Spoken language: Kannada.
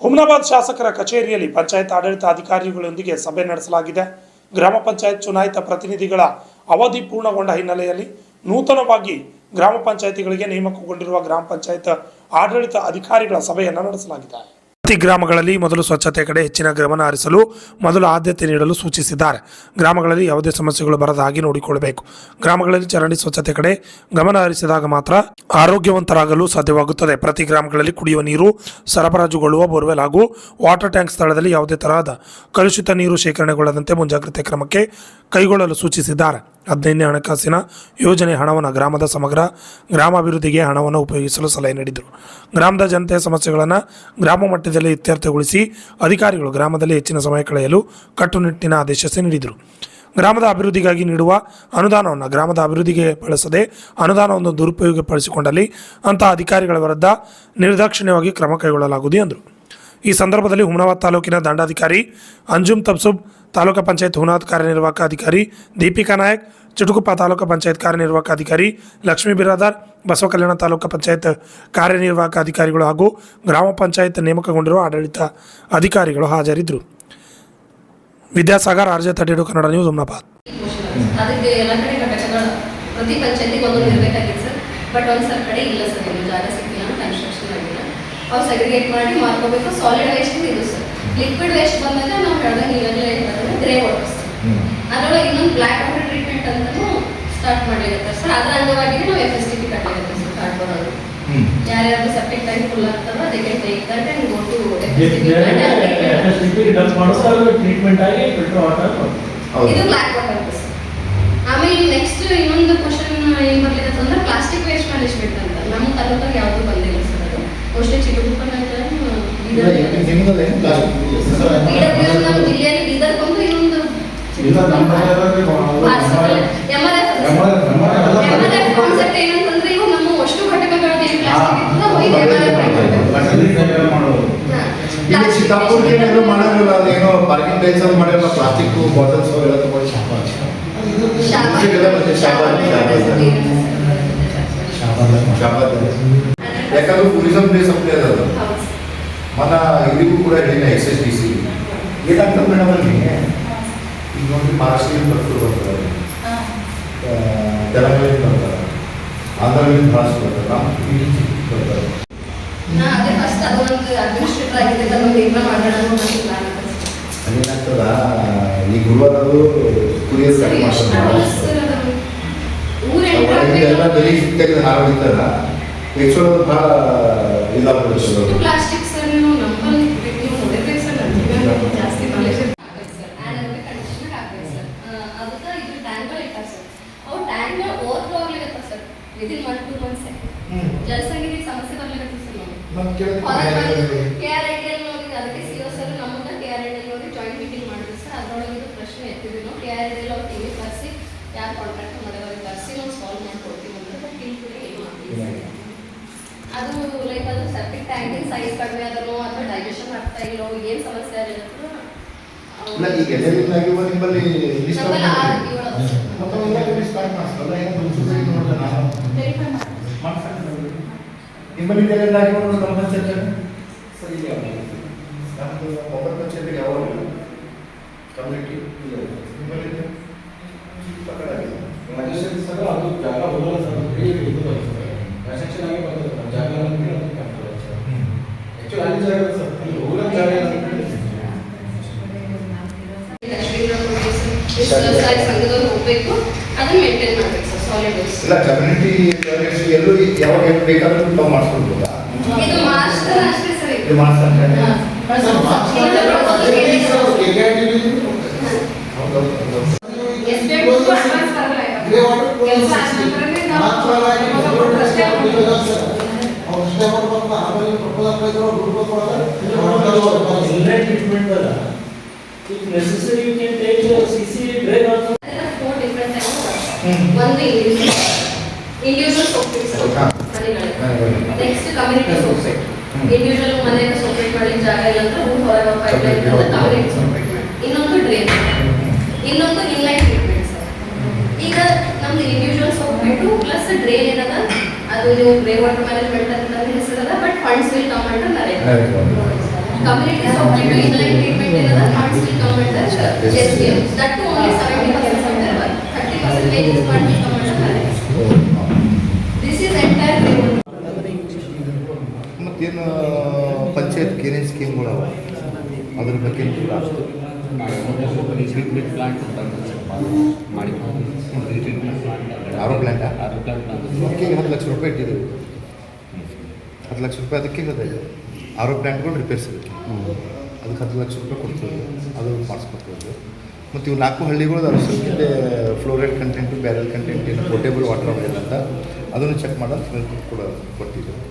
ಹುಮ್ನಾಬಾದ್ ಶಾಸಕರ ಕಚೇರಿಯಲ್ಲಿ ಪಂಚಾಯತ್ ಆಡಳಿತ ಅಧಿಕಾರಿಗಳೊಂದಿಗೆ ಸಭೆ ನಡೆಸಲಾಗಿದೆ. ಗ್ರಾಮ ಪಂಚಾಯತ್ ಚುನಾಯಿತ ಪ್ರತಿನಿಧಿಗಳ ಅವಧಿ ಪೂರ್ಣಗೊಂಡ ಹಿನ್ನೆಲೆಯಲ್ಲಿ ನೂತನವಾಗಿ ಗ್ರಾಮ ಪಂಚಾಯತಿಗಳಿಗೆ ನೇಮಕಗೊಂಡಿರುವ ಗ್ರಾಮ ಪಂಚಾಯತ್ ಆಡಳಿತ ಅಧಿಕಾರಿಗಳ ಸಭೆಯನ್ನು ನಡೆಸಲಾಗಿದೆ. ಪ್ರತಿ ಗ್ರಾಮಗಳಲ್ಲಿ ಮೊದಲು ಸ್ವಚ್ಛತೆ ಕಡೆ ಹೆಚ್ಚಿನ ಗಮನ ಹರಿಸಲು ಮೊದಲು ಆದ್ಯತೆ ನೀಡಲು ಸೂಚಿಸಿದ್ದಾರೆ. ಗ್ರಾಮಗಳಲ್ಲಿ ಯಾವುದೇ ಸಮಸ್ಯೆಗಳು ಬರದ ಹಾಗೆ ನೋಡಿಕೊಳ್ಳಬೇಕು. ಗ್ರಾಮಗಳಲ್ಲಿ ಚರಂಡಿ ಸ್ವಚ್ಛತೆ ಕಡೆ ಗಮನ ಹರಿಸಿದಾಗ ಮಾತ್ರ ಆರೋಗ್ಯವಂತರಾಗಲು ಸಾಧ್ಯವಾಗುತ್ತದೆ. ಪ್ರತಿ ಗ್ರಾಮಗಳಲ್ಲಿ ಕುಡಿಯುವ ನೀರು ಸರಬರಾಜುಗೊಳ್ಳುವ ಬೋರ್ವೆಲ್ ಹಾಗೂ ವಾಟರ್ ಟ್ಯಾಂಕ್ ಸ್ಥಳದಲ್ಲಿ ಯಾವುದೇ ತರಹದ ಕಲುಷಿತ ನೀರು ಶೇಖರಣೆಗೊಳ್ಳದಂತೆ ಮುಂಜಾಗ್ರತೆ ಕ್ರಮಕ್ಕೆ ಕೈಗೊಳ್ಳಲು ಸೂಚಿಸಿದ್ದಾರೆ. 15ನೇ ಹಣಕಾಸಿನ ಯೋಜನೆ ಹಣವನ್ನು ಗ್ರಾಮದ ಸಮಗ್ರ ಗ್ರಾಮಾಭಿವೃದ್ಧಿಗೆ ಹಣವನ್ನು ಉಪಯೋಗಿಸಲು ಸಲಹೆ ನೀಡಿದರು. ಗ್ರಾಮದ ಜನತೆಯ ಸಮಸ್ಯೆಗಳನ್ನು ಗ್ರಾಮ ಮಟ್ಟದಲ್ಲಿ ಇತ್ಯರ್ಥಗೊಳಿಸಿ ಅಧಿಕಾರಿಗಳು ಗ್ರಾಮದಲ್ಲಿ ಹೆಚ್ಚಿನ ಸಮಯ ಕಳೆಯಲು ಕಟ್ಟುನಿಟ್ಟಿನ ಆದೇಶ ನೀಡಿದರು. ಗ್ರಾಮದ ಅಭಿವೃದ್ಧಿಗಾಗಿ ನೀಡುವ ಅನುದಾನವನ್ನು ಗ್ರಾಮದ ಅಭಿವೃದ್ಧಿಗೆ ಬಳಸದೆ ಅನುದಾನವನ್ನು ದುರುಪಯೋಗಪಡಿಸಿಕೊಂಡಲ್ಲಿ ಅಂತಹ ಅಧಿಕಾರಿಗಳ ವಿರುದ್ಧ ನಿರ್ದಾಕ್ಷಿಣ್ಯವಾಗಿ ಕ್ರಮ ಕೈಗೊಳ್ಳಲಾಗುವುದು ಎಂದರು. ಈ ಸಂದರ್ಭದಲ್ಲಿ ಹುಮ್ನಾಬಾದ್ ತಾಲೂಕಿನ ದಂಡಾಧಿಕಾರಿ ಅಂಜುಮ್ ತಬ್ಸುಬ್, ತಾಲೂಕು ಪಂಚಾಯತ್ ಹುನಾದ್ ಕಾರ್ಯನಿರ್ವಾಹಕ ಅಧಿಕಾರಿ ದೀಪಿಕಾ ನಾಯಕ್, ಚಿಟುಗುಪ್ಪ ತಾಲೂಕು ಪಂಚಾಯತ್ ಕಾರ್ಯನಿರ್ವಾಹಕ ಅಧಿಕಾರಿ ಲಕ್ಷ್ಮೀ ಬಿರಾದಾರ್, ಬಸವ ಕಲ್ಯಾಣ ತಾಲೂಕು ಪಂಚಾಯತ್ ಕಾರ್ಯನಿರ್ವಾಹಕ ಅಧಿಕಾರಿಗಳು ಹಾಗೂ ಗ್ರಾಮ ಪಂಚಾಯತ್ ನೇಮಕಗೊಂಡಿರುವ ಆಡಳಿತ ಅಧಿಕಾರಿಗಳು ಹಾಜರಿದ್ದರು. Vidyasagar, RJ 32 Kannada news, Humnabad. ಅದಕ್ಕೆ ಎಲ್ಲ ಕಡೆ ಘಟಕಗಳು ಪ್ರತಿ ಪಂಚಾಯತಿಗೆ ಒಂದೊಂದು ಇರಬೇಕಾಗಿತ್ತು ಸರ್. ಬಟ್ ಒಂದು ಸರ್ ಕಡೆ ಇಲ್ಲ ಸರ್, ಇದು ಜಾಗ ಸಿಕ್ಕಿಲ್ಲ, ಕನ್ಸ್ಟ್ರಕ್ಷನ್ ಆಗಿಲ್ಲ. ಅವ್ರು ಸೆಗ್ರಿಗೇಟ್ ಮಾಡಿ ಮಾಡ್ಕೋಬೇಕು. ಸಾಲಿಡ್ ವೇಸ್ಟ್ ಇದು ಸರ್. ಲಿಕ್ವಿಡ್ ವೇಸ್ಟ್ ಬಂದಾಗ ನಾವು ಹೇಳ್ದಂಗೆ ಈಗಾಗಲೇ ಗ್ರೇ ವಾಟರ್ ಸರ್. ಅದರೊಳಗೆ ಇನ್ನೊಂದು ಬ್ಲ್ಯಾಕ್ ವಾಟರ್ ಟ್ರೀಟ್ಮೆಂಟ್ ಅಂತಲೂ ಸ್ಟಾರ್ಟ್ ಮಾಡಿರುತ್ತೆ ಸರ್. ಅದರ ಅಂಗವಾಗಿ ನಾವು FSTP ಕಟ್ಟಿರುತ್ತೆ ಸರ್. ಕಾರ್ಡ್ ಬರೋದು ಯಾರ್ಯಾರು ಸೆಪ್ಟಿಕ್ ಟ್ಯಾಂಕ್ ಫುಲ್ ಆಗ್ತಾರೋ ಅದಕ್ಕೆ take that and go to FSTP dump ಮಾಡೋದು ಟ್ರೀಟ್ಮೆಂಟ್ ಆಗಿ ಫಿಲ್ಟರ್ ವಾಟರ್ ಇದು ಬ್ಲ್ಯಾಕ್ ವಾಟರ್ ಸರ್. ಆಮೇಲೆ ನೆಕ್ಸ್ಟ್ ಇನ್ನೊಂದು ಕ್ವಶನ್ ಏನು ಬರ್ಲಿಕ್ಕೆ ಅಂದ್ರೆ ಪ್ಲಾಸ್ಟಿಕ್ ವೇಸ್ಟ್ ಮ್ಯಾನೇಜ್ಮೆಂಟ್ ಅಂತ ನಮ್ಮ ತಾಲೂಕಾಗ ಯಾವುದು ಬಂದಿಲ್ಲ ಸರ್. ಅದು ಮೋಸ್ಟ್ಲಿ ಚಿಟುಗುಪ್ಪನ ನಮ್ಮ ಜಿಲ್ಲೆಯಲ್ಲಿ ಬೀದರ್ ಬಂದು ಇನ್ನೊಂದು ಕಾನ್ಸೆಪ್ಟ್ ಏನಂತಂದ್ರೆ ಇವು ನಮ್ಮ ಅಷ್ಟು ಘಟಕಗಳಲ್ಲಿ ಪಾರ್ಕಿಂಗ್ ಟೈಲ್ಸ್ ಮಾಡಿರೋ ಪ್ಲಾಸ್ಟಿಕ್ ಬಾಟಲ್ಸ್ ಎಲ್ಲ ತಗೊಂಡು ಯಾಕಂದ್ರೆ ಟೂರಿಸಂ ಪ್ಲೇಸ್ ಅಂತ ಅದು ಮನ ಇದಕ್ಕೂ ಕೂಡ ಹೇಳಿನ SSTC ಏನಾಗ್ತದೆ ಮೇಡಮ್ ಅಲ್ಲಿ ಈಗ ನೋಡಿ ಮಹಾರಾಷ್ಟ್ರದಿಂದ ಬರ್ತಾರೆ, ತೆಲಂಗಾಣದಿಂದ ಬರ್ತಾರೆ, ಆಂಧ್ರದಿಂದ ಭಾಷೆ ಬರ್ತಾರೆ. ಅದೇ ಫಸ್ಟ್ ಅದೊಂದು ಅಡ್ಮಿನಿಸ್ಟ್ರೇಟರ್ ಆಗಿದೆ ಅದೊಂದು ಮಾಡೋಣ ಅದೇನಾಗ್ತದ ಈ ಗುರುವಾರದು ಕುರಿಯರ್ ಕಟ್ ಮಾಡ್ತಾರೆ ಎಲ್ಲ ಬೆಲೆ ತೆಗೆದು ಹಾರಿರ್ತಾರ ಹೆಚ್ಚೋದು ಭಾಳ ಇದಾಗ್ಬಿಡುತ್ತೆ. ಪ್ಲಾಸ್ಟಿಕ್ ಸರ್ ನೀವು ನಂಬಲ್ಲಿ ನೀವು ನೋಡಿರ್ಬೇಕು ಸರ್. ನನಗೆ ಜಾಸ್ತಿ ನಾಲೆಜ್ ಆ್ಯನಲ್ ಕಂಡೀಷನರ್ ಆಗಬೇಕು ಸರ್. ಅದಕ್ಕೆ ಇದು ಟ್ಯಾಂಕ್ಗಳು ಇಟ್ಟಾರ ಸರ್. ಅವು ಟ್ಯಾಂಕ್ಗಳು ಓವರ್ಫ್ಲೋ ಆಗ್ಲಿಕ್ಕೆ ಸರ್ ವಿದಿನ್ 1-2 ಮಂತ್ಸ್ ಜಲಸಂಖ್ಯೆಗೆ ಸಮಸ್ಯೆ ಬರ್ಲಿಕ್ಕೆ ಸರ್. ನಾವು KRIDL ನೋಡಿ ಅದಕ್ಕೆ CO ಸರ್ ನಮ್ಮನ್ನ KRIDL ನೋಡಿ ಜಾಯಿಂಟ್ ಮೀಟಿಂಗ್ ಮಾಡಿದ್ವಿ ಸರ್. ಅದರೊಳಗೆ ಇದು ಪ್ರಶ್ನೆ ಎತ್ತಿದ್ವಿ ನಾವು. KRIDL ಅವ್ರು TV ಕರೆಸಿ ಯಾರು ಕಾಂಟ್ರಾಕ್ಟ್ ಮಾಡೋದು ಅವ್ರಿಗೆ ಕರೆಸಿ ನಾವು ಸಾಲ್ವ್ ಮಾಡ್ಕೊಡ್ತೀವಿ ಅಂದ್ರೆ ಬಟ್ ಇಲ್ಲಿ ಏನು ಮಾಡ್ತೀವಿ ಅದು ಲೈಕ್ ಅದು ಸೆಪ್ಟಿಕ್ ಟ್ಯಾಂಕಿನ ಸೈಜ್ ಕಡಿಮೆ ಆದನೋ ಅಥವಾ ಡೈಜೆಷನ್ ಆಗ್ತಾ ಇಲ್ಲೋ ಏನು ಸಮಸ್ಯೆ ಆಗಿರುತ್ತೆ ಈಗ ಎಲ್ಲರಿಂದಾಗಿ ನಿಮ್ಮಲ್ಲಿ ನಿಮ್ಮಲ್ಲಿ ಎಲ್ಲರಿಂದಾಗಿ ನಮ್ಮ ಪಂಚಾಯತ್ ಸರಿ ಇಲ್ಲ ನಮ್ಮದು ಮೊಬೈಲ್ ಪಂಚಾಯತ್ಗೆ ಯಾವಾಗ ಕಮ್ಯುನಿಟಿ ನಿಮ್ಮಲ್ಲಿ ಮ್ಯಾಜಿಸ್ಟ್ರೇಟ್ ಸರ್ ಅದು ಜಾಗ ಹೋಗಲ್ಲ ಸರ್. ಇದು ಕನ್ಸ್ಟ್ರಕ್ಷನ್ ಆಗಿ ಬರ್ತದೆ ನಮ್ಮ ಜಾಗ ಆ್ಯಕ್ಚುಲಿ ಅಲ್ಲಿ ಜಾಗ ಸರ್ ಅಲ್ಲಿ ಹೋಗಲ್ಲ ಜಾಗ ಸಂಘದವ್ರು ಹೋಗ್ಬೇಕು, ಅದನ್ನ ಮೇಂಟೈನ್ ಮಾಡ್ಬೇಕು ಸರ್. ಸಾಲಿಡ್ ವೇಸ್ಟ್ ಇಲ್ಲ ಕಮ್ಯುನಿಟಿ ಎಲ್ಲೂ ಯಾವಾಗ ಏನು ಬೇಕಾದ್ರೂ ನಾವು ಮಾಡಿಸ್ಕೊಡ್ಬೋದಾ? ಇದು ಮಾಸ್ಟರ್ ಅಷ್ಟೇ ಸರ್. ಇದು ಮಾಸ್ಟರ್ ಟ್ರೀಟ್ಮೆಂಟ್ ಅಲ್ಲ. If necessary, you can take your CC drain also. There are 4 different types. One individual soap pits. Next community soap pit. Individual ಮನೆಗೆ soap pit ಮಾಡಲಿಕ್ಕೆ ಜಾಗ ಇಲ್ಲ ಅಂದ್ರೆ ಊರು ಹೊರಗೆ ಪೈಪ್ಲೈನ್ ಅಂತ community soap pit ಮಾಡಿ. ಇನ್ನೊಂದು ಡ್ರೈನ್, ಇನ್ನೊಂದು ಇನ್ಲೈನ್ ಟ್ರೀಟ್ಮೆಂಟ್ ಸರ್. ಈಗ ನಮ್ದು individual soap pit plus drain ಏನದ ಅದು ನೀವು ಗ್ರೇ ವಾಟರ್ ಮ್ಯಾನೇಜ್ಮೆಂಟ್ ಅಂತ ಹೆಸರದ but funds will come under NREGA. Community supply to inline treatment ಏನದ not still come under SPM. That too only 70% of their work. 30% is what will come under balance. This is entire framework. ಮತ್ತೇನು ಪಂಚಾಯತ್ ಏನೇನು ಸ್ಕೀಮ್ಗಳವ ಅದ್ರ ಬಗ್ಗೆ ಲಾಸ್ಟ್ ಆರೋ ಪ್ಲ್ಯಾಂಟಾ ಅದಕ್ಕೆ 10 ಲಕ್ಷ ರೂಪಾಯಿ ಇಟ್ಟಿದ್ದೀವಿ 10 ಲಕ್ಷ ರೂಪಾಯಿ ಅದಕ್ಕೆ ಗೊತ್ತಾಯಿತು ಆರೋ ಪ್ಲ್ಯಾಂಟ್ಗಳು ರಿಪೇರ್ಸ್ ಇರುತ್ತೆ ಅದಕ್ಕೆ 10 ಲಕ್ಷ ರೂಪಾಯಿ ಕೊಡ್ತೀವಿ ಅದು ಮಾಡಿಸ್ಕೊಡ್ತೀವಿ ಮತ್ತು ಇವು 4 ಹಳ್ಳಿಗಳು ಅದ್ರ ಸ್ವಲ್ಪ ಫ್ಲೋರೈಡ್ ಕಂಟೆಂಟು ಬ್ಯಾರಲ್ ಕಂಟೆಂಟ್ ಏನು ಪೋರ್ಟೇಬಲ್ ವಾಟರ್ ಅಂತ ಅದನ್ನು ಚೆಕ್ ಮಾಡೋದು ಕೂಡ ಕೊಟ್ಟಿದ್ದೀವಿ